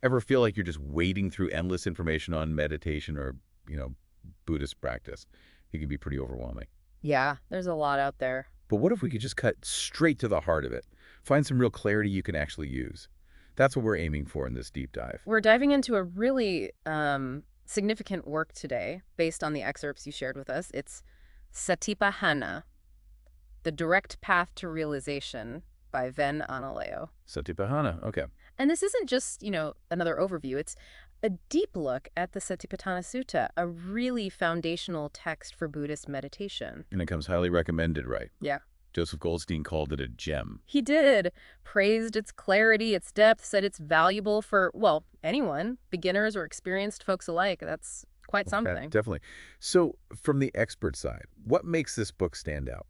Ever feel like you're just wading through endless information on meditation or, Buddhist practice? It can be pretty overwhelming. Yeah, there's a lot out there. But what if we could just cut straight to the heart of it? Find some real clarity you can actually use. That's what we're aiming for in this deep dive. We're diving into a really significant work today based on the excerpts you shared with us. It's Satipaṭṭhāna, The Direct Path to Realization by Ven Analayo. Satipatthana, okay. And this isn't just, another overview. It's a deep look at the Satipaṭṭhāna Sutta, a really foundational text for Buddhist meditation. And it comes highly recommended, right? Yeah. Joseph Goldstein called it a gem. He did. Praised its clarity, its depth, said it's valuable for, well, anyone, beginners or experienced folks alike. That's quite something. Definitely. So from the expert side, what makes this book stand out?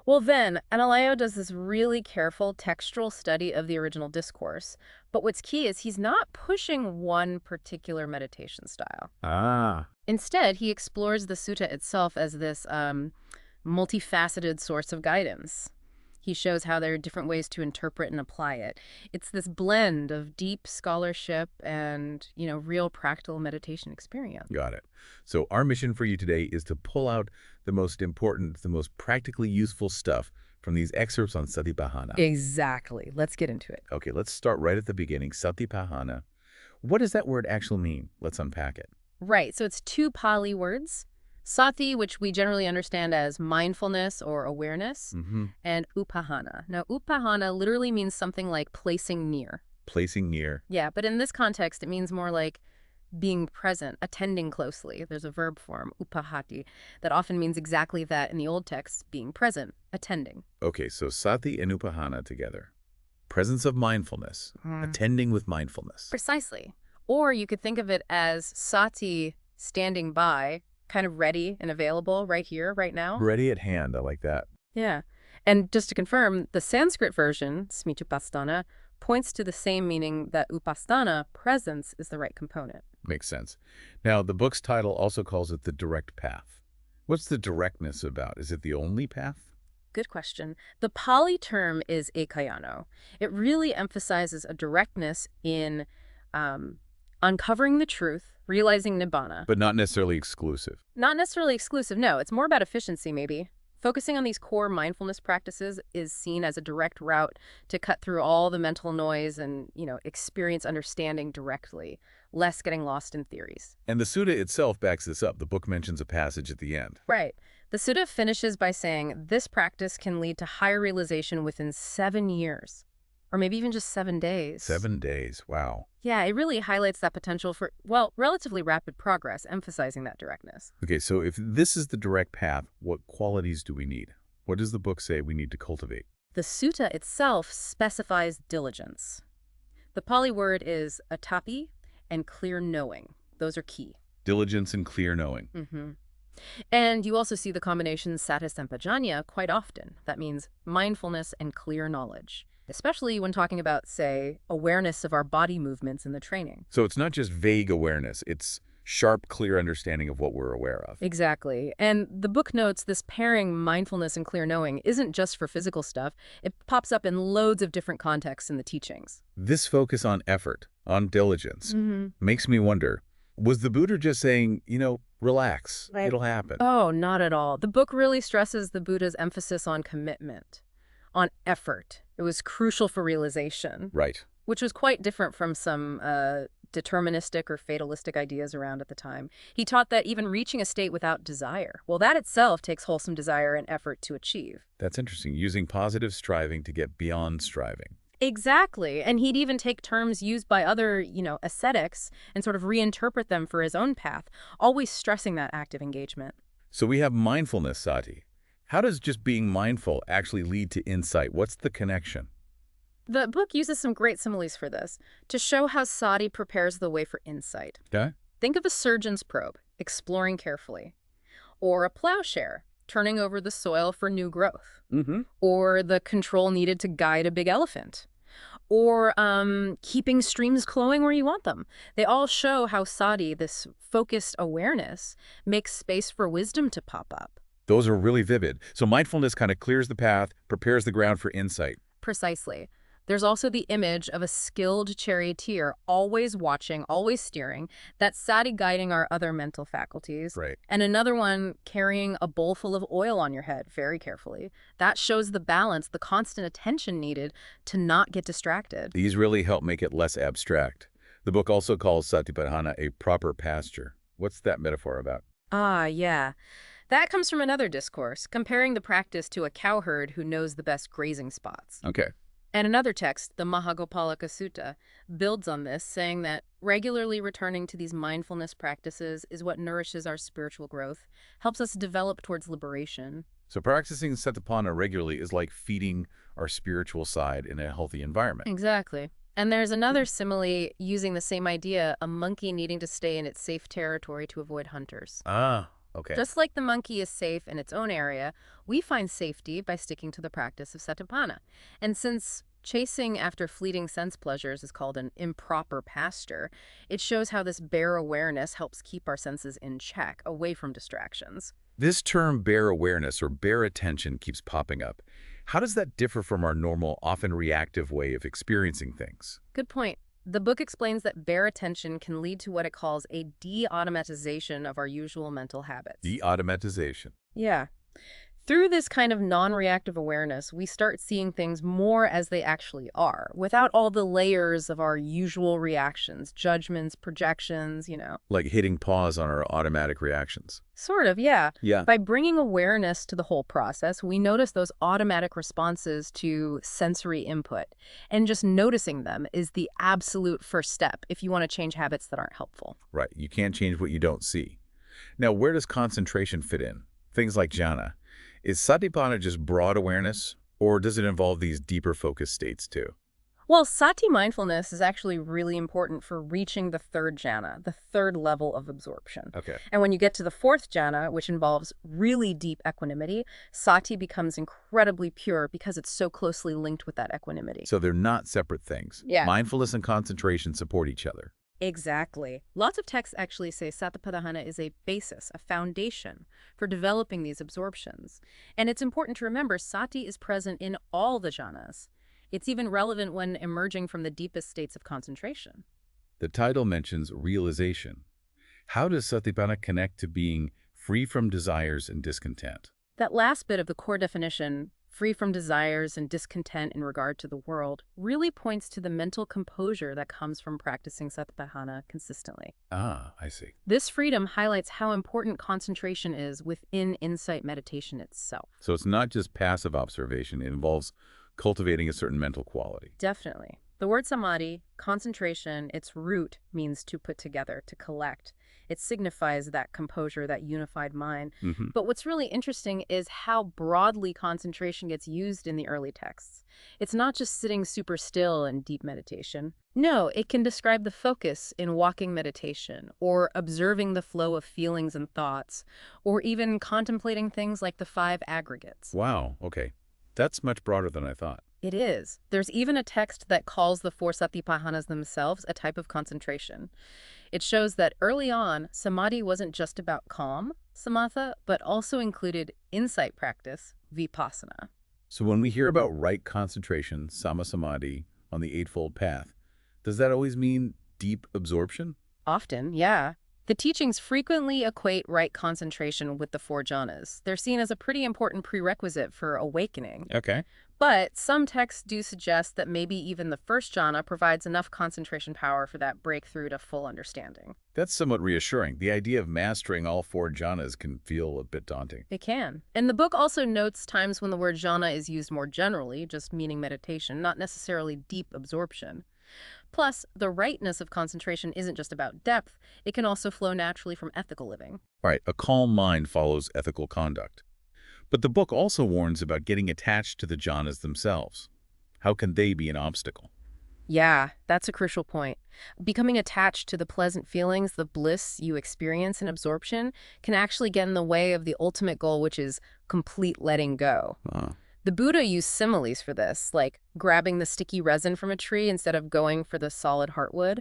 Well, then, Analayo does this really careful textual study of the original discourse. But what's key is he's not pushing one particular meditation style. Ah. Instead, he explores the sutta itself as this multifaceted source of guidance. He shows how there are different ways to interpret and apply it. It's this blend of deep scholarship and, real practical meditation experience. Got it. So our mission for you today is to pull out the most important, the most practically useful stuff from these excerpts on Satipatthana. Exactly. Let's get into it. Okay, let's start right at the beginning. Satipatthana. What does that word actually mean? Let's unpack it. Right. So it's two Pali words. Sati, which we generally understand as mindfulness or awareness, and upahana. Now, upahana literally means something like placing near. Placing near. Yeah, but in this context, it means more like being present, attending closely. There's a verb form, upahati, that often means exactly that in the old text, being present, attending. Okay, so sati and upahana together. Presence of mindfulness, attending with mindfulness. Precisely. Or you could think of it as sati standing by, kind of ready and available right here, right now. Ready at hand. I like that. Yeah. And just to confirm, the Sanskrit version, smitupasthana, points to the same meaning that upasthana, presence, is the right component. Makes sense. Now, the book's title also calls it the direct path. What's the directness about? Is it the only path? Good question. The Pali term is ekayano. It really emphasizes a directness in uncovering the truth, realizing nibbana. But not necessarily exclusive. Not necessarily exclusive, no. It's more about efficiency, maybe. Focusing on these core mindfulness practices is seen as a direct route to cut through all the mental noise and, experience understanding directly, less getting lost in theories. And the sutta itself backs this up. The book mentions a passage at the end. Right. The sutta finishes by saying this practice can lead to higher realization within 7 years. Or maybe even just 7 days. 7 days. Wow. Yeah, it really highlights that potential for, relatively rapid progress, emphasizing that directness. Okay, so if this is the direct path, what qualities do we need? What does the book say we need to cultivate? The sutta itself specifies diligence. The Pali word is atapi and clear knowing. Those are key. Diligence and clear knowing. And you also see the combination satisempajanya quite often. That means mindfulness and clear knowledge. Especially when talking about, say, awareness of our body movements in the training. So it's not just vague awareness, it's sharp, clear understanding of what we're aware of. Exactly. And the book notes this pairing mindfulness and clear knowing isn't just for physical stuff. It pops up in loads of different contexts in the teachings. This focus on effort, on diligence, makes me wonder, was the Buddha just saying, relax, it'll happen? Oh, not at all. The book really stresses the Buddha's emphasis on commitment, on effort. It was crucial for realization. Right. Which was quite different from some deterministic or fatalistic ideas around at the time. He taught that even reaching a state without desire, that itself takes wholesome desire and effort to achieve. That's interesting, using positive striving to get beyond striving. Exactly. And he'd even take terms used by other, ascetics and sort of reinterpret them for his own path, always stressing that active engagement. So we have mindfulness, Sati. How does just being mindful actually lead to insight? What's the connection? The book uses some great similes for this to show how sati prepares the way for insight. Okay. Think of a surgeon's probe, exploring carefully, or a plowshare, turning over the soil for new growth, or the control needed to guide a big elephant, or keeping streams flowing where you want them. They all show how sati, this focused awareness, makes space for wisdom to pop up. Those are really vivid. So mindfulness kind of clears the path, prepares the ground for insight. Precisely. There's also the image of a skilled charioteer, always watching, always steering, that sati guiding our other mental faculties. Right. And another one carrying a bowl full of oil on your head very carefully. That shows the balance, the constant attention needed to not get distracted. These really help make it less abstract. The book also calls Satipatthana a proper pasture. What's that metaphor about? Ah, yeah. That comes from another discourse, comparing the practice to a cowherd who knows the best grazing spots. Okay. And another text, the Mahagopalaka Sutta, builds on this, saying that regularly returning to these mindfulness practices is what nourishes our spiritual growth, helps us develop towards liberation. So practicing Satipatthana regularly is like feeding our spiritual side in a healthy environment. Exactly. And there's another simile using the same idea, a monkey needing to stay in its safe territory to avoid hunters. Ah, okay. Just like the monkey is safe in its own area, we find safety by sticking to the practice of Satipatthana. And since chasing after fleeting sense pleasures is called an improper pasture, it shows how this bare awareness helps keep our senses in check, away from distractions. This term bare awareness or bare attention keeps popping up. How does that differ from our normal, often reactive way of experiencing things? Good point. The book explains that bare attention can lead to what it calls a de-automatization of our usual mental habits. De-automatization. Yeah. Through this kind of non-reactive awareness, we start seeing things more as they actually are, without all the layers of our usual reactions, judgments, projections, Like hitting pause on our automatic reactions. Sort of, yeah. Yeah. By bringing awareness to the whole process, we notice those automatic responses to sensory input. And just noticing them is the absolute first step if you want to change habits that aren't helpful. Right. You can't change what you don't see. Now, where does concentration fit in? Things like jhana. Is Satipatthana just broad awareness, or does it involve these deeper focus states too? Well, sati mindfulness is actually really important for reaching the third jhana, the third level of absorption. Okay. And when you get to the fourth jhana, which involves really deep equanimity, sati becomes incredibly pure because it's so closely linked with that equanimity. So they're not separate things. Yeah. Mindfulness and concentration support each other. Exactly. Lots of texts actually say Satipatthana is a basis, a foundation for developing these absorptions. And it's important to remember sati is present in all the jhanas. It's even relevant when emerging from the deepest states of concentration. The title mentions realization. How does Satipatthana connect to being free from desires and discontent? That last bit of the core definition, free from desires and discontent in regard to the world, really points to the mental composure that comes from practicing Satipatthana consistently. Ah, I see. This freedom highlights how important concentration is within insight meditation itself. So it's not just passive observation. It involves cultivating a certain mental quality. Definitely. The word samadhi, concentration, its root means to put together, to collect. It signifies that composure, that unified mind. But what's really interesting is how broadly concentration gets used in the early texts. It's not just sitting super still in deep meditation. No, it can describe the focus in walking meditation, or observing the flow of feelings and thoughts, or even contemplating things like the 5 aggregates. Wow, okay. That's much broader than I thought. It is. There's even a text that calls the 4 satipatthānas themselves a type of concentration. It shows that early on, samadhi wasn't just about calm, samatha, but also included insight practice, vipassana. So when we hear about right concentration, sama-samadhi, on the Eightfold Path, does that always mean deep absorption? Often, yeah. The teachings frequently equate right concentration with the 4 jhanas. They're seen as a pretty important prerequisite for awakening. Okay. But some texts do suggest that maybe even the first jhana provides enough concentration power for that breakthrough to full understanding. That's somewhat reassuring. The idea of mastering all 4 jhanas can feel a bit daunting. It can. And the book also notes times when the word jhana is used more generally, just meaning meditation, not necessarily deep absorption. Plus, the rightness of concentration isn't just about depth. It can also flow naturally from ethical living. All right, a calm mind follows ethical conduct. But the book also warns about getting attached to the jhanas themselves. How can they be an obstacle? Yeah, that's a crucial point. Becoming attached to the pleasant feelings, the bliss you experience in absorption, can actually get in the way of the ultimate goal, which is complete letting go. The Buddha used similes for this, like grabbing the sticky resin from a tree instead of going for the solid heartwood,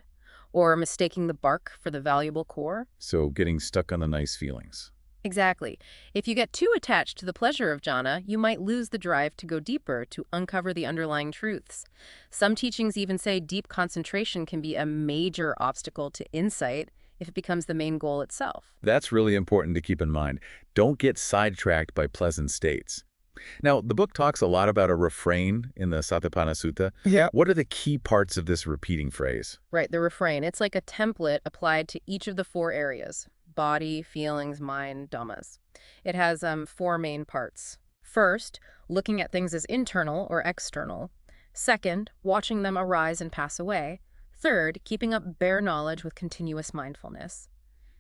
or mistaking the bark for the valuable core. So getting stuck on the nice feelings. Exactly. If you get too attached to the pleasure of jhana, you might lose the drive to go deeper, to uncover the underlying truths. Some teachings even say deep concentration can be a major obstacle to insight if it becomes the main goal itself. That's really important to keep in mind. Don't get sidetracked by pleasant states. Now, the book talks a lot about a refrain in the Satipaṭṭhāna Sutta. Yeah. What are the key parts of this repeating phrase? Right, the refrain. It's like a template applied to each of the four areas: body, feelings, mind, dhammas. It has four main parts. First, looking at things as internal or external. Second, watching them arise and pass away. Third, keeping up bare knowledge with continuous mindfulness.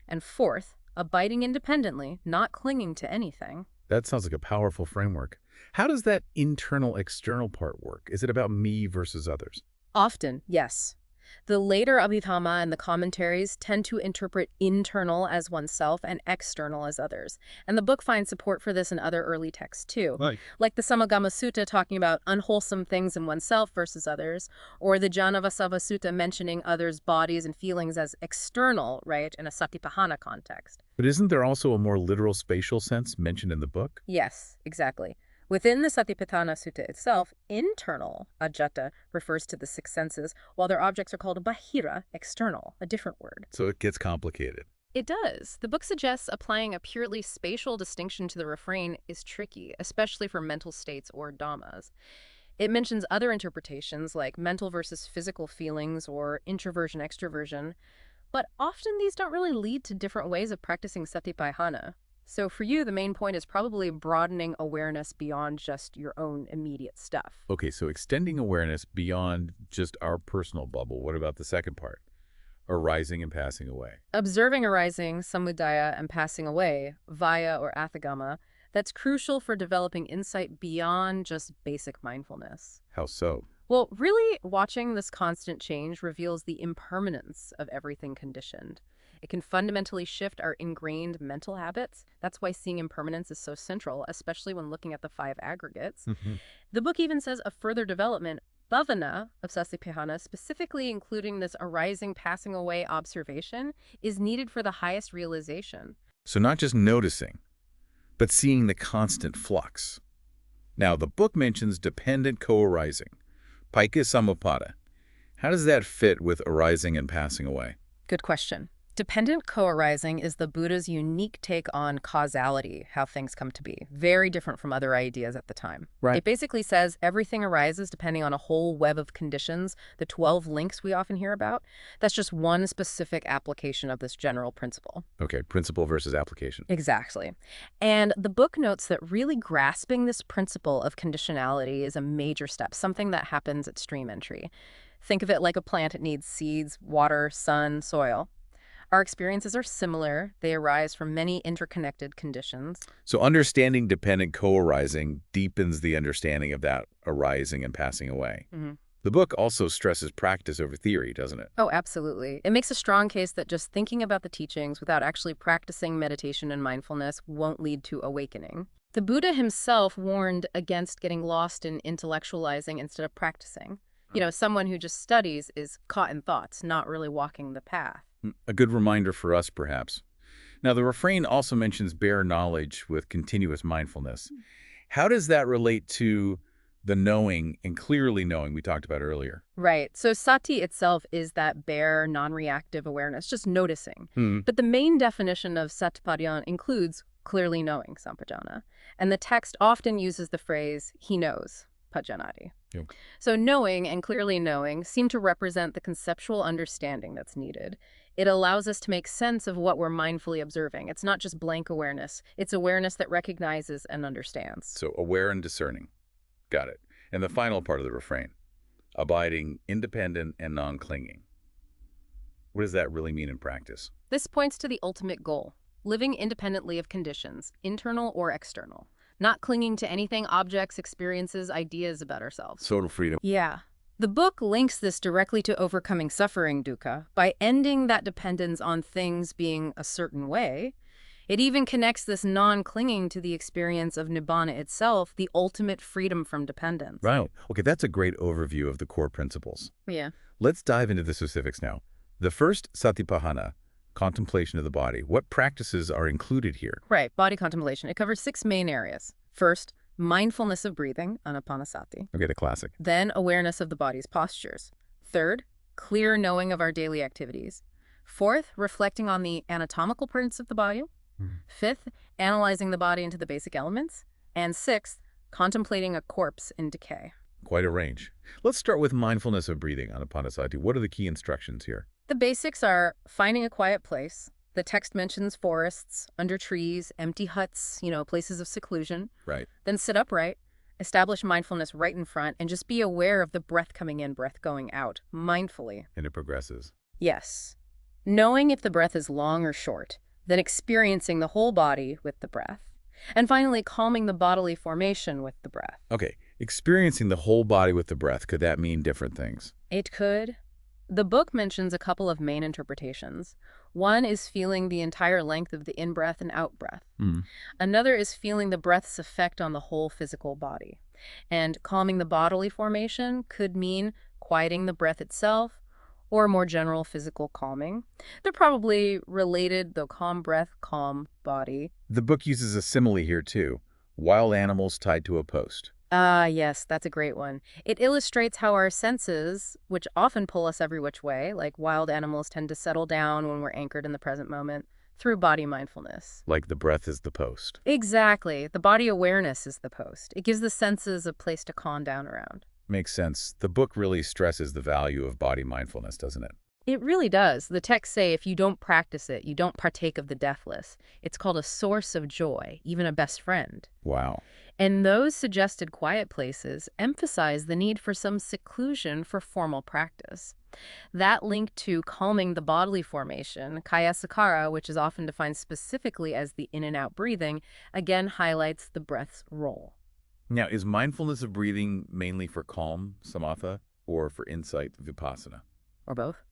And fourth, abiding independently, not clinging to anything. That sounds like a powerful framework. How does that internal-external part work? Is it about me versus others? Often, yes. The later Abhidhamma and the commentaries tend to interpret internal as oneself and external as others. And the book finds support for this in other early texts too. Right. Like the Samagamma Sutta talking about unwholesome things in oneself versus others, or the Janavasava Sutta mentioning others' bodies and feelings as external, right, in a Satipatthana context. But isn't there also a more literal spatial sense mentioned in the book? Yes, exactly. Within the Satipaṭṭhāna Sutta itself, internal, ajata, refers to the six senses, while their objects are called bahira, external, a different word. So it gets complicated. It does. The book suggests applying a purely spatial distinction to the refrain is tricky, especially for mental states or dhammas. It mentions other interpretations like mental versus physical feelings or introversion-extroversion, but often these don't really lead to different ways of practicing Satipatthana. So for you, the main point is probably broadening awareness beyond just your own immediate stuff. Okay, so extending awareness beyond just our personal bubble. What about the second part? Arising and passing away. Observing arising, samudaya, and passing away, vaya or athagama, that's crucial for developing insight beyond just basic mindfulness. How so? Well, really, watching this constant change reveals the impermanence of everything conditioned. It can fundamentally shift our ingrained mental habits. That's why seeing impermanence is so central, especially when looking at the five aggregates. The book even says a further development, bhavana, of Satipatthana, specifically including this arising, passing away observation, is needed for the highest realization. So not just noticing, but seeing the constant flux. Now, the book mentions dependent co-arising, paika samuppada. How does that fit with arising and passing away? Good question. Dependent co-arising is the Buddha's unique take on causality, how things come to be. Very different from other ideas at the time. Right. It basically says everything arises depending on a whole web of conditions, the 12 links we often hear about. That's just one specific application of this general principle. Okay, principle versus application. Exactly. And the book notes that really grasping this principle of conditionality is a major step, something that happens at stream entry. Think of it like a plant. It needs seeds, water, sun, soil. Our experiences are similar. They arise from many interconnected conditions. So understanding dependent co-arising deepens the understanding of that arising and passing away. The book also stresses practice over theory, doesn't it? Oh, absolutely. It makes a strong case that just thinking about the teachings without actually practicing meditation and mindfulness won't lead to awakening. The Buddha himself warned against getting lost in intellectualizing instead of practicing. You know, someone who just studies is caught in thoughts, not really walking the path. A good reminder for us, perhaps. Now, the refrain also mentions bare knowledge with continuous mindfulness. How does that relate to the knowing and clearly knowing we talked about earlier? Right. So sati itself is that bare, non-reactive awareness, just noticing. But the main definition of satipatthāna includes clearly knowing, sampajana. And the text often uses the phrase, he knows, pajanati. Yep. So knowing and clearly knowing seem to represent the conceptual understanding that's needed. It allows us to make sense of what we're mindfully observing. It's not just blank awareness. It's awareness that recognizes and understands. So aware and discerning. Got it. And the final part of the refrain, abiding, independent, and non-clinging. What does that really mean in practice? This points to the ultimate goal, living independently of conditions, internal or external, not clinging to anything, objects, experiences, ideas about ourselves. Total freedom. Yeah. The book links this directly to overcoming suffering, dukkha, by ending that dependence on things being a certain way. It even connects this non-clinging to the experience of nibbana itself, the ultimate freedom from dependence. Right. Okay, that's a great overview of the core principles. Yeah. Let's dive into the specifics now. The first, Satipatthana, Contemplation of the body. What practices are included here? Right, body contemplation. It covers 6 main areas. First, mindfulness of breathing, anapanasati. Okay, the classic. Then, awareness of the body's postures. Third, clear knowing of our daily activities. Fourth, reflecting on the anatomical parts of the body. Fifth, analyzing the body into the basic elements. And sixth, contemplating a corpse in decay. Quite a range. Let's start with mindfulness of breathing, anapanasati. What are the key instructions here? The basics are finding a quiet place. The text mentions forests, under trees, empty huts, places of seclusion. Right. Then sit upright, establish mindfulness right in front, and just be aware of the breath coming in, breath going out, mindfully. And it progresses. Yes. Knowing if the breath is long or short, then experiencing the whole body with the breath. And finally, calming the bodily formation with the breath. Okay, experiencing the whole body with the breath, could that mean different things? It could. The book mentions a couple of main interpretations. One is feeling the entire length of the in-breath and out-breath. Another is feeling the breath's effect on the whole physical body. And calming the bodily formation could mean quieting the breath itself, or more general physical calming. They're probably related, though calm breath, calm body. The book uses a simile here too. Wild animals tied to a post. Ah, yes, that's a great one. It illustrates how our senses, which often pull us every which way, like wild animals tend to settle down when we're anchored in the present moment, through body mindfulness. Like the breath is the post. Exactly. The body awareness is the post. It gives the senses a place to calm down around. Makes sense. The book really stresses the value of body mindfulness, doesn't it? It really does. The texts say if you don't practice it, you don't partake of the deathless. It's called a source of joy, even a best friend. Wow. And those suggested quiet places emphasize the need for some seclusion for formal practice. That link to calming the bodily formation, kaya sakara, which is often defined specifically as the in and out breathing, again highlights the breath's role. Now, is mindfulness of breathing mainly for calm, samatha, or for insight, vipassana? Or both?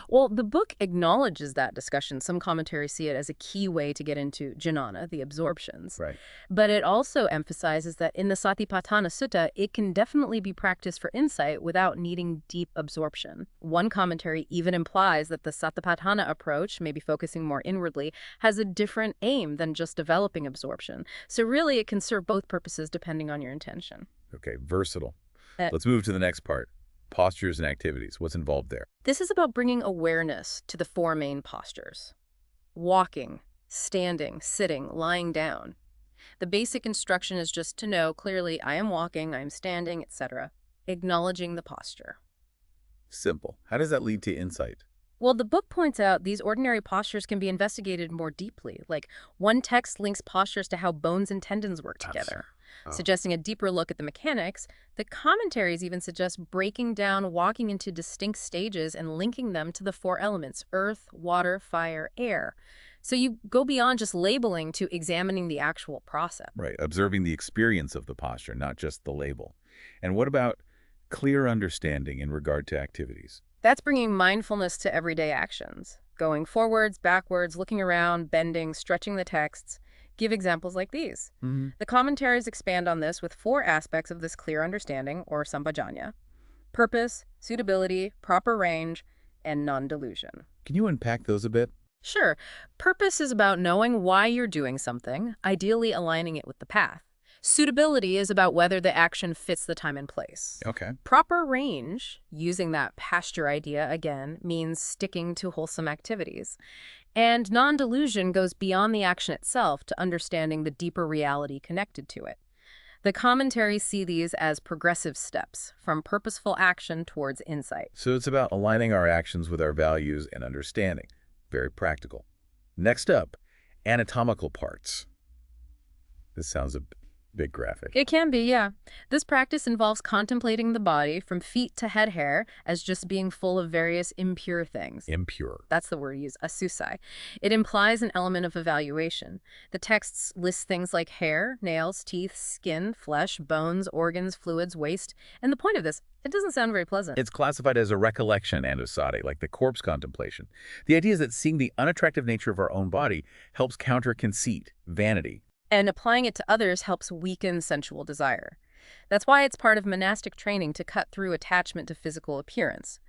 Well, the book acknowledges that discussion. Some commentaries see it as a key way to get into jnana, the absorptions. Right. But it also emphasizes that in the Satipaṭṭhāna Sutta, it can definitely be practiced for insight without needing deep absorption. One commentary even implies that the Satipatthana approach, maybe focusing more inwardly, has a different aim than just developing absorption. So really, it can serve both purposes depending on your intention. Okay, versatile. Let's move to the next part. Postures and activities. What's involved there? This is about bringing awareness to the 4 main postures. Walking, standing, sitting, lying down. The basic instruction is just to know clearly I am walking, I am standing, etc. Acknowledging the posture. Simple. How does that lead to insight? Well, the book points out these ordinary postures can be investigated more deeply. Like one text links postures to how bones and tendons work together. Suggesting a deeper look at the mechanics. The commentaries even suggest breaking down walking into distinct stages and linking them to the 4 elements: earth, water, fire, air. So you go beyond just labeling to examining the actual process. Right, observing the experience of the posture, not just the label. And what about clear understanding in regard to activities? That's bringing mindfulness to everyday actions. Going forwards, backwards, looking around, bending, stretching the texts. Give examples like these. The commentaries expand on this with 4 aspects of this clear understanding, or sampajanya: purpose, suitability, proper range, and non-delusion. Can you unpack those a bit? Sure. Purpose is about knowing why you're doing something, ideally aligning it with the path. Suitability is about whether the action fits the time and place. Okay. Proper range, using that pasture idea again, means sticking to wholesome activities. And non-delusion goes beyond the action itself to understanding the deeper reality connected to it. The commentaries see these as progressive steps, from purposeful action towards insight. So it's about aligning our actions with our values and understanding. Very practical. Next up, anatomical parts. This sounds a bit graphic. It can be, yeah. This practice involves contemplating the body from feet to head hair as just being full of various impure things. Impure. That's the word used, asusai. It implies an element of evaluation. The texts list things like hair, nails, teeth, skin, flesh, bones, organs, fluids, waste. And the point of this, it doesn't sound very pleasant. It's classified as a recollection anusati, like the corpse contemplation. The idea is that seeing the unattractive nature of our own body helps counter conceit, vanity. And applying it to others helps weaken sensual desire. That's why it's part of monastic training to cut through attachment to physical appearance.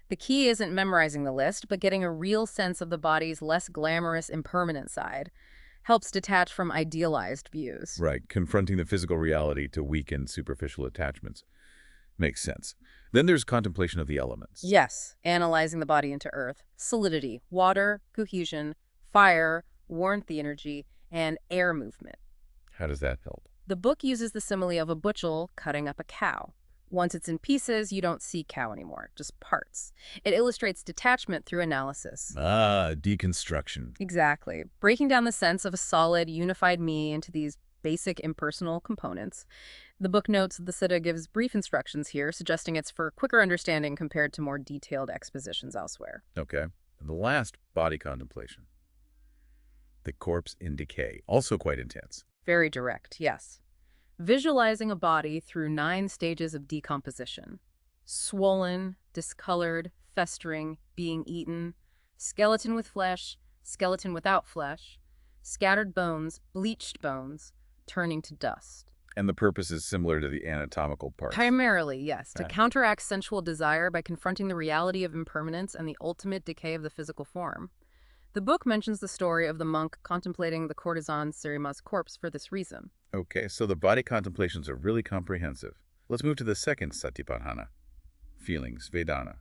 The key isn't memorizing the list, but getting a real sense of the body's less glamorous, impermanent side. Helps detach from idealized views. Right, confronting the physical reality to weaken superficial attachments. Makes sense. Then there's contemplation of the elements. Yes, analyzing the body into earth, solidity, water, cohesion, fire, warmth, the energy, and air movement. How does that help? The book uses the simile of a butcher cutting up a cow. Once it's in pieces, you don't see cow anymore, just parts. It illustrates detachment through analysis. Ah, deconstruction. Exactly. Breaking down the sense of a solid, unified me into these basic impersonal components. The book notes that the Sutta gives brief instructions here, suggesting it's for quicker understanding compared to more detailed expositions elsewhere. Okay. And the last, body contemplation. The corpse in decay. Also quite intense. Very direct, yes. Visualizing a body through 9 stages of decomposition. Swollen, discolored, festering, being eaten, skeleton with flesh, skeleton without flesh, scattered bones, bleached bones, turning to dust. And the purpose is similar to the anatomical parts. Primarily, yes, to Right. counteract sensual desire by confronting the reality of impermanence and the ultimate decay of the physical form. The book mentions the story of the monk contemplating the courtesan Serima's corpse for this reason. Okay, so the body contemplations are really comprehensive. Let's move to the second Satipatthāna. Feelings, Vedana.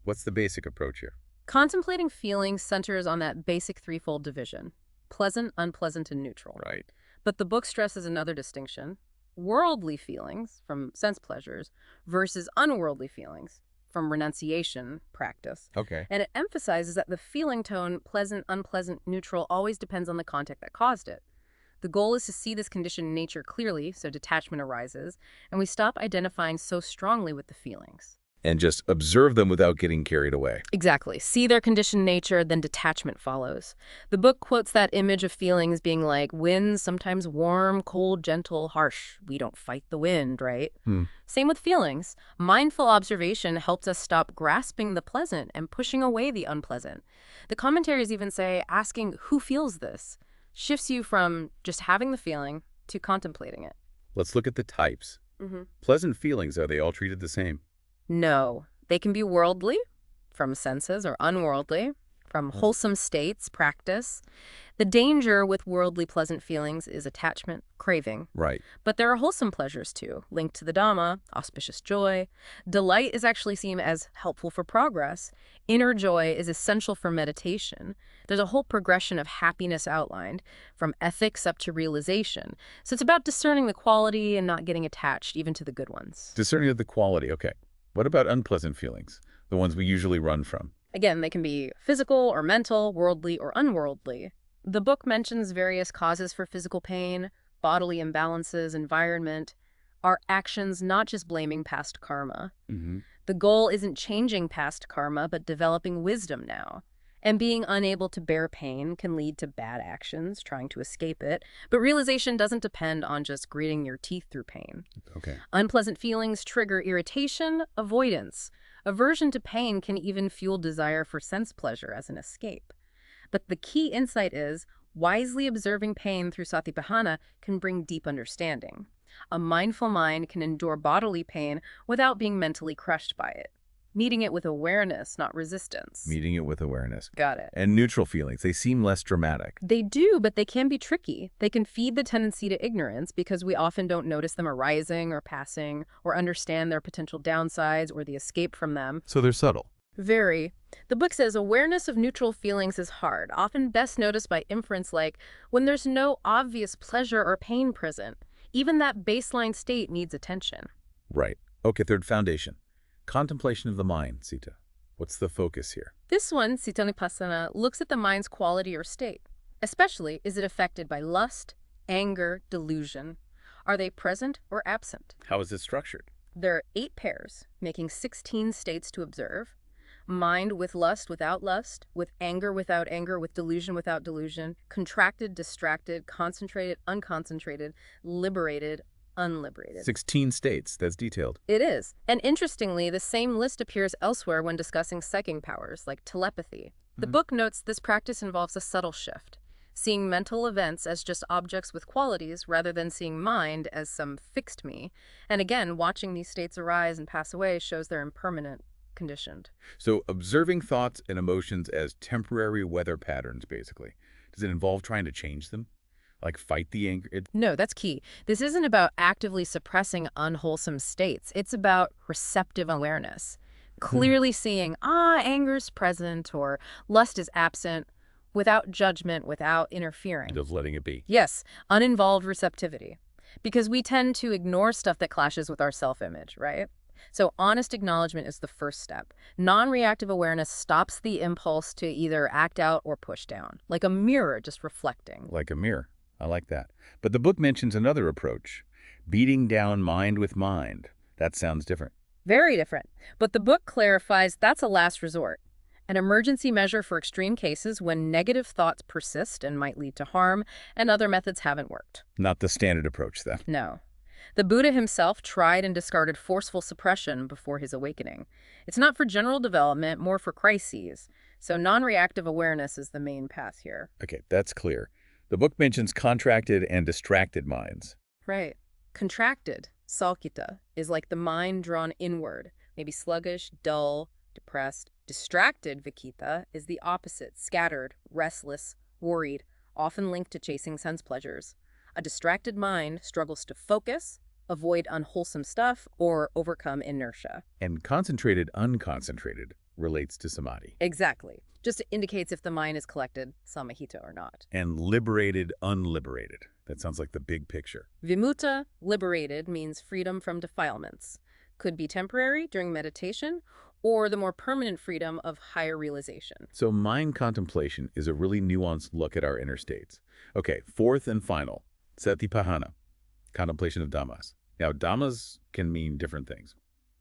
What's the basic approach here? Contemplating feelings centers on that basic threefold division: pleasant, unpleasant, and neutral. Right. But the book stresses another distinction: worldly feelings, from sense pleasures, versus unworldly feelings, from renunciation practice. Okay. And it emphasizes that the feeling tone, pleasant, unpleasant, neutral, always depends on the context that caused it. The goal is to see this conditioned nature clearly, so detachment arises, and we stop identifying so strongly with the feelings. And just observe them without getting carried away. Exactly. See their conditioned nature, then detachment follows. The book quotes that image of feelings being like winds, sometimes warm, cold, gentle, harsh. We don't fight the wind, right? Same with feelings. Mindful observation helps us stop grasping the pleasant and pushing away the unpleasant. The commentaries even say asking who feels this shifts you from just having the feeling to contemplating it. Let's look at the types. Pleasant feelings, are they all treated the same? No, they can be worldly, from senses, or unworldly, from wholesome states, practice. The danger with worldly pleasant feelings is attachment, craving. Right. But there are wholesome pleasures too, linked to the Dhamma, auspicious joy. Delight is actually seen as helpful for progress. Inner joy is essential for meditation. There's a whole progression of happiness outlined, from ethics up to realization. So it's about discerning the quality and not getting attached, even to the good ones. Discerning of the quality, okay. What about unpleasant feelings? The ones we usually run from? Again, they can be physical or mental, worldly or unworldly. The book mentions various causes for physical pain, bodily imbalances, environment, our actions, not just blaming past karma. The goal isn't changing past karma, but developing wisdom now. And being unable to bear pain can lead to bad actions, trying to escape it. But realization doesn't depend on just gritting your teeth through pain. Okay. Unpleasant feelings trigger irritation, avoidance. Aversion to pain can even fuel desire for sense pleasure as an escape. But the key insight is, wisely observing pain through Satipatthāna can bring deep understanding. A mindful mind can endure bodily pain without being mentally crushed by it. Meeting it with awareness, not resistance. Meeting it with awareness. Got it. And neutral feelings, they seem less dramatic. They do, but they can be tricky. They can feed the tendency to ignorance because we often don't notice them arising or passing or understand their potential downsides or the escape from them. So they're subtle. Very. The book says awareness of neutral feelings is hard, often best noticed by inference, like when there's no obvious pleasure or pain present. Even that baseline state needs attention. Right. Okay, third foundation. Contemplation of the mind, Sita. What's the focus here? This one, Satipaṭṭhāna, looks at the mind's quality or state. Especially, is it affected by lust, anger, delusion? Are they present or absent? How is it structured? There are 8 pairs, making 16 states to observe. Mind with lust, without lust, with anger, without anger, with delusion, without delusion, contracted, distracted, concentrated, unconcentrated, liberated, unliberated. 16 states, that's detailed. It is. And interestingly, the same list appears elsewhere when discussing psychic powers, like telepathy. The book notes this practice involves a subtle shift, seeing mental events as just objects with qualities rather than seeing mind as some fixed me. And again, watching these states arise and pass away shows they're impermanent, conditioned. So observing thoughts and emotions as temporary weather patterns, basically. Does it involve trying to change them? Like fight the anger? No, that's key. This isn't about actively suppressing unwholesome states. It's about receptive awareness. Clearly seeing, anger's present or lust is absent, without judgment, without interfering. Just letting it be. Yes, uninvolved receptivity. Because we tend to ignore stuff that clashes with our self-image, right? So honest acknowledgement is the first step. Non-reactive awareness stops the impulse to either act out or push down, like a mirror just reflecting. Like a mirror. I like that. But the book mentions another approach, beating down mind with mind. That sounds different. Very different. But the book clarifies that's a last resort, an emergency measure for extreme cases when negative thoughts persist and might lead to harm, and other methods haven't worked. Not the standard approach, then. No. The Buddha himself tried and discarded forceful suppression before his awakening. It's not for general development, more for crises. So non-reactive awareness is the main path here. Okay, that's clear. The book mentions contracted and distracted minds. Right. Contracted, salkita, is like the mind drawn inward, maybe sluggish, dull, depressed. Distracted, vikita, is the opposite, scattered, restless, worried, often linked to chasing sense pleasures. A distracted mind struggles to focus, avoid unwholesome stuff, or overcome inertia. And concentrated, unconcentrated relates to samadhi. Exactly. Just indicates if the mind is collected, samahita or not. And liberated, unliberated. That sounds like the big picture. Vimutta, liberated, means freedom from defilements. Could be temporary during meditation, or the more permanent freedom of higher realization. So mind contemplation is a really nuanced look at our inner states. Okay, fourth and final, Satipaṭṭhāna, contemplation of Dhammas. Now, Dhammas can mean different things.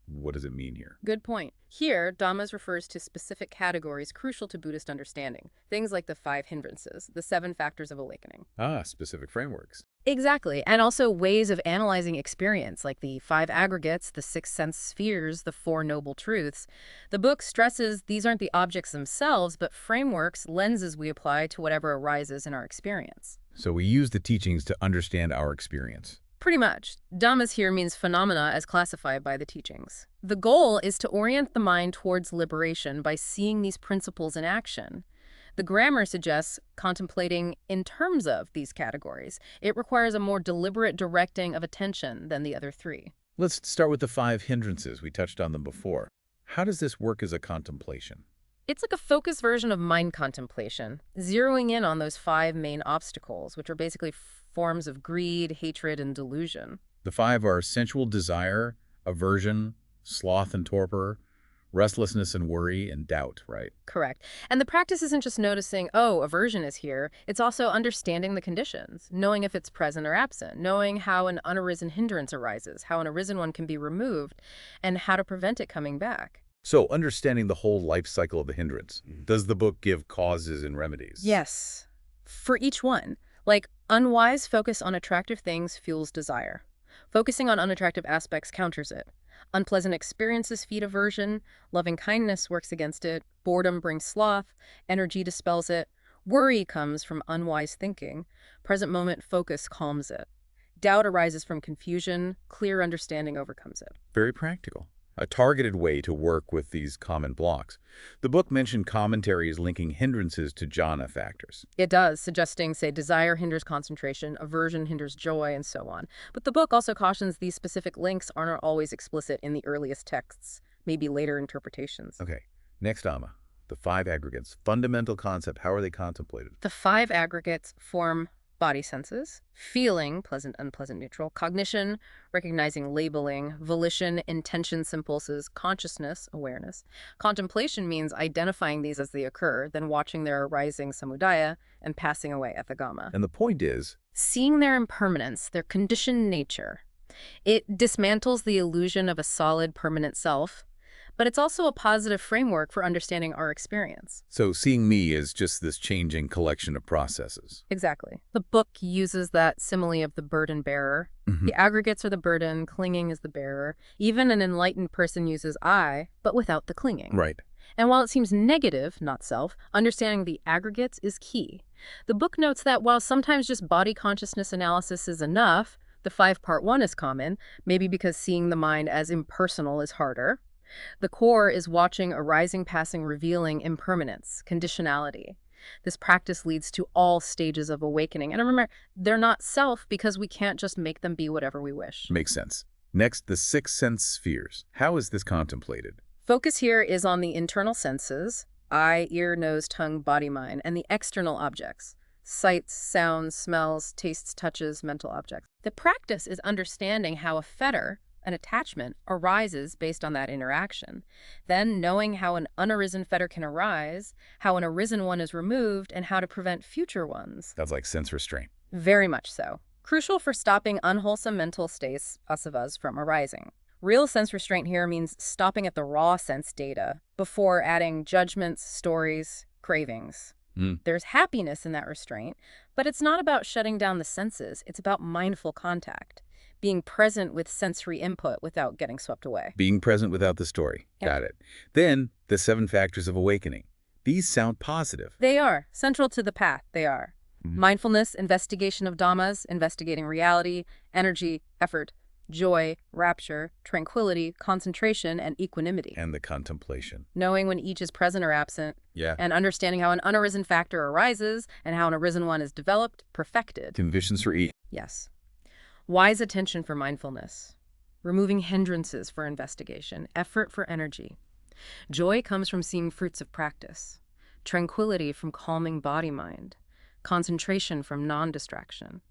What does it mean here? Good point. Here, Dhammas refers to specific categories crucial to Buddhist understanding. Things like the 5 hindrances, the 7 factors of awakening. Specific frameworks. Exactly. And also ways of analyzing experience, like the 5 aggregates, the 6 sense spheres, the 4 noble truths. The book stresses these aren't the objects themselves, but frameworks, lenses we apply to whatever arises in our experience. So we use the teachings to understand our experience. Pretty much. Dhammas here means phenomena as classified by the teachings. The goal is to orient the mind towards liberation by seeing these principles in action. The grammar suggests contemplating in terms of these categories. It requires a more deliberate directing of attention than the other 3. Let's start with the 5 hindrances. We touched on them before. How does this work as a contemplation? It's like a focused version of mind contemplation, zeroing in on those 5 main obstacles, which are basically forms of greed, hatred, and delusion. The 5 are sensual desire, aversion, sloth and torpor, restlessness and worry, and doubt, right? Correct. And the practice isn't just noticing, oh, aversion is here. It's also understanding the conditions, knowing if it's present or absent, knowing how an unarisen hindrance arises, how an arisen one can be removed, and how to prevent it coming back. So understanding the whole life cycle of the hindrance. Does the book give causes and remedies? Yes. For each one. Like, unwise focus on attractive things fuels desire. Focusing on unattractive aspects counters it. Unpleasant experiences feed aversion. Loving kindness works against it. Boredom brings sloth. Energy dispels it. Worry comes from unwise thinking. Present moment focus calms it. Doubt arises from confusion. Clear understanding overcomes it. Very practical. A targeted way to work with these common blocks. The book mentioned commentaries linking hindrances to jhana factors. It does, suggesting, say, desire hinders concentration, aversion hinders joy, and so on. But the book also cautions these specific links aren't always explicit in the earliest texts, maybe later interpretations. Okay, next Dhamma, the 5 aggregates. Fundamental concept, how are they contemplated? The 5 aggregates form body senses, feeling, pleasant, unpleasant, neutral, cognition, recognizing, labeling, volition, intentions, impulses, consciousness, awareness. Contemplation means identifying these as they occur, then watching their arising samudaya and passing away at the gamma. And the point is, seeing their impermanence, their conditioned nature. It dismantles the illusion of a solid, permanent self, but it's also a positive framework for understanding our experience. so seeing me is just this changing collection of processes. Exactly. The book uses that simile of the burden bearer. The aggregates are the burden, clinging is the bearer. Even an enlightened person uses I, but without the clinging. Right. And while it seems negative, not self, understanding the aggregates is key. The book notes that while sometimes just body consciousness analysis is enough, the 5-part 1 is common, maybe because seeing the mind as impersonal is harder. The core is watching arising, passing, revealing impermanence, conditionality. This practice leads to all stages of awakening. And remember, they're not self because we can't just make them be whatever we wish. Makes sense. Next, the 6 sense spheres. How is this contemplated? Focus here is on the internal senses, eye, ear, nose, tongue, body, mind, and the external objects, sights, sounds, smells, tastes, touches, mental objects. The practice is understanding how a fetter, an attachment, arises based on that interaction. Then knowing how an unarisen fetter can arise, how an arisen one is removed, and how to prevent future ones. Sounds like sense restraint. Very much so. Crucial for stopping unwholesome mental states, asavas, from arising. Real sense restraint here means stopping at the raw sense data before adding judgments, stories, cravings. There's happiness in that restraint, but it's not about shutting down the senses. It's about mindful contact, being present with sensory input without getting swept away. Being present without the story. Yep. Got it. Then, the 7 factors of awakening. These sound positive. They are. Central to the path, they are. Mindfulness, investigation of dhammas, investigating reality, energy, effort, joy, rapture, tranquility, concentration, and equanimity. And the contemplation. Knowing when each is present or absent. Yeah. And understanding how an unarisen factor arises and how an arisen one is developed, perfected. Conditions for each. Yes. Wise attention for mindfulness. Removing hindrances for investigation. Effort for energy. Joy comes from seeing fruits of practice. Tranquility from calming body-mind. Concentration from non-distraction.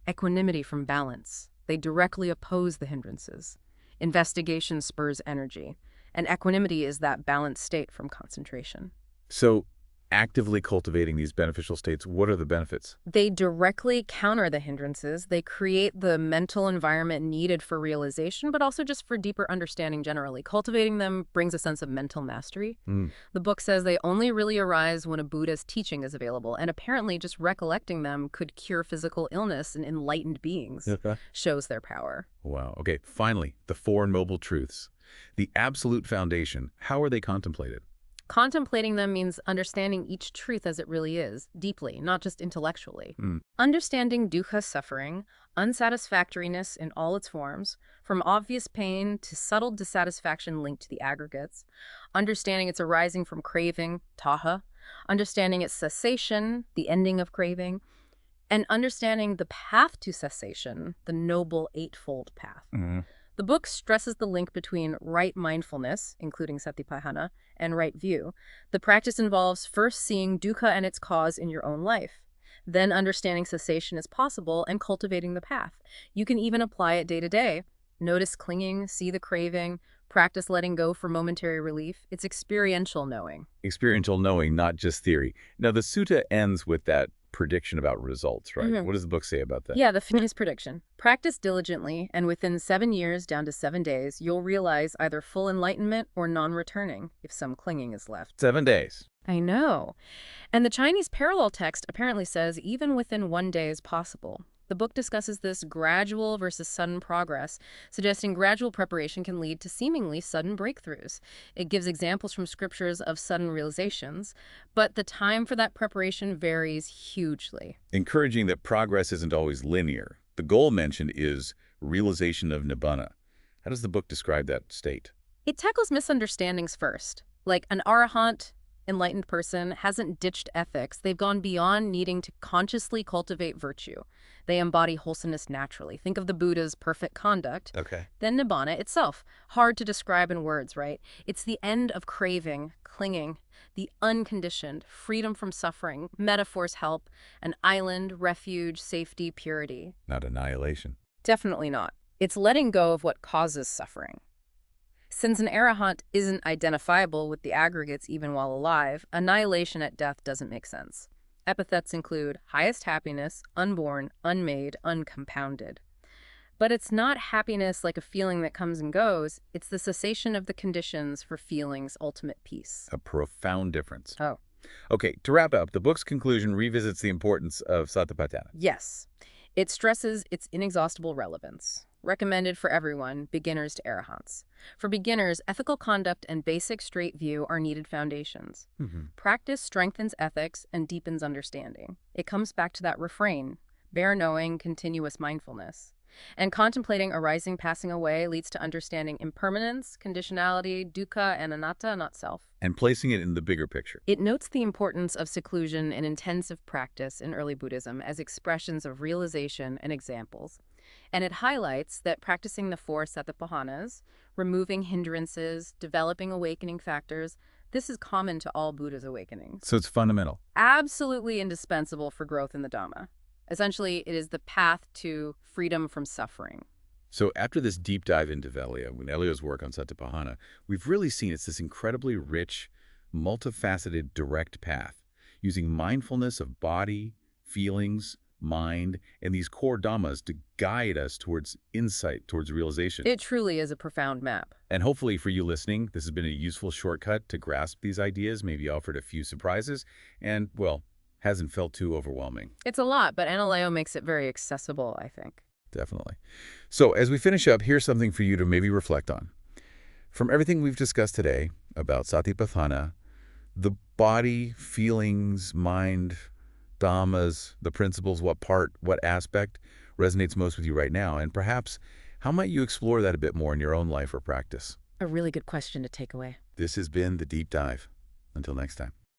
Equanimity from balance. They directly oppose the hindrances. Investigation spurs energy, and equanimity is that balanced state from concentration. So, actively cultivating these beneficial states, what are the benefits? They directly counter the hindrances. They create the mental environment needed for realization, but also just for deeper understanding generally. Cultivating them brings a sense of mental mastery. The book says they only really arise when a Buddha's teaching is available, and apparently just recollecting them could cure physical illness in enlightened beings. Shows their power. Wow. Okay, finally, the 4 noble truths. The absolute foundation. How are they contemplated? Contemplating them means understanding each truth as it really is, deeply, not just intellectually. Understanding dukkha, suffering, unsatisfactoriness in all its forms, from obvious pain to subtle dissatisfaction linked to the aggregates. Understanding its arising from craving, taha. Understanding its cessation, the ending of craving. And understanding the path to cessation, the noble eightfold path. The book stresses the link between right mindfulness, including Satipaṭṭhāna, and right view. The practice involves first seeing dukkha and its cause in your own life, then understanding cessation is possible and cultivating the path. You can even apply it day to day. Notice clinging, see the craving, practice letting go for momentary relief. It's experiential knowing. Experiential knowing, not just theory. Now, the sutta ends with that prediction about results, right? What does the book say about that? Yeah, the famous prediction. Practice diligently, and within 7 years down to 7 days, you'll realize either full enlightenment or non-returning, if some clinging is left. 7 days. I know. And the Chinese parallel text apparently says even within 1 day is possible. The book discusses this gradual versus sudden progress, suggesting gradual preparation can lead to seemingly sudden breakthroughs. It gives examples from scriptures of sudden realizations, but the time for that preparation varies hugely. Encouraging that progress isn't always linear. The goal mentioned is realization of nibbana. How does the book describe that state? It tackles misunderstandings first. Like an arahant, enlightened person, hasn't ditched ethics. They've gone beyond needing to consciously cultivate virtue. They embody wholesomeness naturally. Think of the Buddha's perfect conduct. Then nibbana itself. Hard to describe in words, right? It's the end of craving, clinging, the unconditioned, freedom from suffering. Metaphors help. An island, refuge, safety, purity. Not annihilation. Definitely not. It's letting go of what causes suffering. Since an arahant isn't identifiable with the aggregates even while alive, annihilation at death doesn't make sense. Epithets include highest happiness, unborn, unmade, uncompounded. But it's not happiness like a feeling that comes and goes. It's the cessation of the conditions for feeling's ultimate peace. A profound difference. Oh. Okay, to wrap up, the book's conclusion revisits the importance of Satipatthana. Yes. It stresses its inexhaustible relevance. Recommended for everyone, beginners to arahants. For beginners, ethical conduct and basic straight view are needed foundations. Practice strengthens ethics and deepens understanding. It comes back to that refrain, bare knowing, continuous mindfulness. And contemplating arising, passing away leads to understanding impermanence, conditionality, dukkha, and anatta, not self. And placing it in the bigger picture. It notes the importance of seclusion and intensive practice in early Buddhism as expressions of realization and examples. And it highlights that practicing the four Satipatthhanas, removing hindrances, developing awakening factors, this is common to all Buddha's awakenings. So it's fundamental. Absolutely indispensable for growth in the Dhamma. Essentially, it is the path to freedom from suffering. So after this deep dive into Analayo's work on Satipatthana, we've really seen it's this incredibly rich, multifaceted, direct path, using mindfulness of body, feelings, mind, and these core dhammas to guide us towards insight, towards realization. It truly is a profound map. And hopefully for you listening, this has been a useful shortcut to grasp these ideas, maybe offered a few surprises, and, well, hasn't felt too overwhelming. It's a lot, but Analayo makes it very accessible, I think. Definitely. So as we finish up, here's something for you to maybe reflect on. From everything we've discussed today about Satipatthana, the body, feelings, mind, dhammas, the principles, what part, what aspect resonates most with you right now? And perhaps, how might you explore that a bit more in your own life or practice? A really good question to take away. This has been The Deep Dive. Until next time.